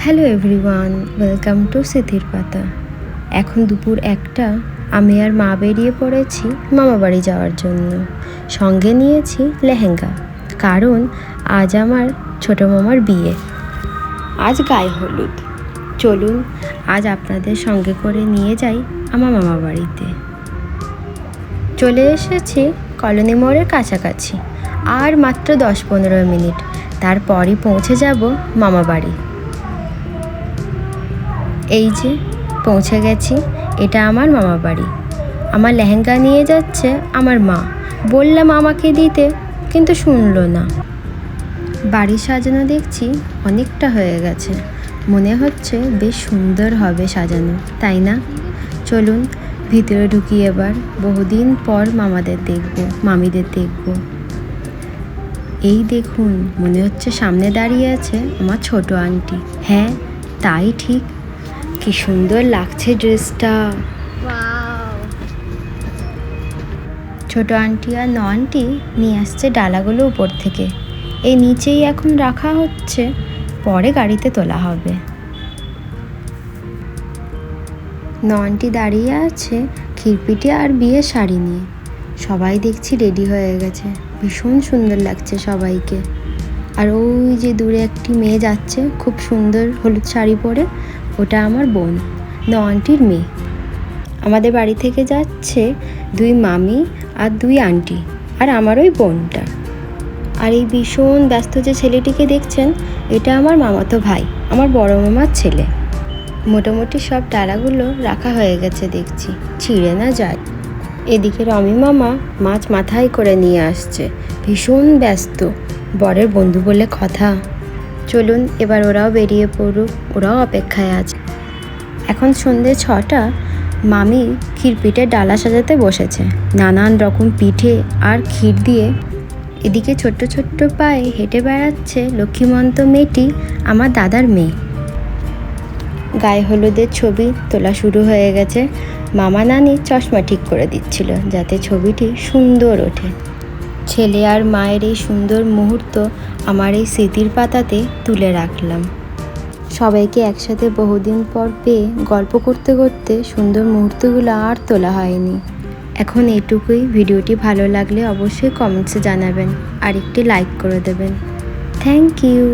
Hello everyone, welcome to সিথির পাতা। এখন দুপুর 1টা। আমি আর মা বেরিয়ে পড়েছি মামা বাড়ি যাওয়ার জন্য। সঙ্গে নিয়েছি লেহেঙ্গা, কারণ আজ আমার ছোটো মামার বিয়ে। আজ গায়ে হলুদ। চলুন আজ আপনাদের সঙ্গে করে নিয়ে যাই আমার মামা বাড়িতে। চলে এসেছি কলোনি মোড়ের কাছাকাছি। আর মাত্র 10-15 মিনিট, তারপরই পৌঁছে যাব মামা বাড়ি। এই যে পৌঁছে গেছি, এটা আমার মামা বাড়ি। আমার লেহেঙ্গা নিয়ে যাচ্ছে আমার মা। বললাম আমাকে দিতে, কিন্তু শুনলো না। বাড়ি সাজানো দেখছি অনেকটা হয়ে গেছে। মনে হচ্ছে বেশ সুন্দর হবে সাজানো, তাই না? চলুন ভিতরে ঢুকি এবার। বহুদিন পর মামাদের দেখব, মামিদের দেখব। এই দেখুন, মনে হচ্ছে সামনে দাঁড়িয়ে আছে আমার ছোট আন্টি। হ্যাঁ, তাই ঠিক। কি সুন্দর লাগছে ড্রেসটা। ছোট আন্টি আর আন্টি নিয়ে আসছে ডালাগুলো উপর থেকে। এই নিচেই এখন রাখা হচ্ছে, পরে গাড়িতে তোলা হবে। আন্টি দাঁড়িয়ে আছে খিরপিটে আর বিয়ের শাড়ি নিয়ে। সবাই দেখছি রেডি হয়ে গেছে, ভীষণ সুন্দর লাগছে সবাইকে। আর ওই যে দূরে একটি মেয়ে যাচ্ছে খুব সুন্দর হলুদ শাড়ি পরে, ওটা আমার বোন, আন্টির মেয়ে। আমাদের বাড়ি থেকে যাচ্ছে 2 মামি আর 2 আন্টি, আর আমার ওই বোনটা। আর এই ভীষণ ব্যস্ত যে ছেলেটিকে দেখছেন, এটা আমার মামাতো ভাই, আমার বড় মামার ছেলে। মোটামুটি সব ডালাগুলো রাখা হয়ে গেছে দেখছি, ছিঁড়ে না যায়। এদিকে রমি মামা মাছ মাথায় করে নিয়ে আসছে, ভীষণ ব্যস্ত, বরের বন্ধু বলে কথা। চলুন এবার ওরাও বেরিয়ে পড়ুক, ওরাও অপেক্ষায় আছে। এখন সন্ধ্যে 6টা। মামি ক্ষীরপিঠের ডালা সাজাতে বসেছে, নানান রকম পিঠে আর ক্ষীর দিয়ে। এদিকে ছোট্ট ছোট্ট পায়ে হেঁটে বেড়াচ্ছে লক্ষ্মীমন্ত মেয়েটি, আমার দাদার মেয়ে। গায়ে হলুদের ছবি তোলা শুরু হয়ে গেছে। মামা নানি চশমা ঠিক করে দিচ্ছিল যাতে ছবিটি সুন্দর ওঠে। ছেলে আর মায়ের এই সুন্দর মুহূর্ত আমার এই স্মৃতির পাতাতে তুলে রাখলাম। সবাইকে একসাথে বহুদিন পর পেয়ে গল্প করতে করতে সুন্দর মুহূর্তগুলো আর তোলা হয়নি। এখন এইটুকুই। ভিডিওটি ভালো লাগলে অবশ্যই কমেন্টসে জানাবেন আর একটি লাইক করে দেবেন। Thank you.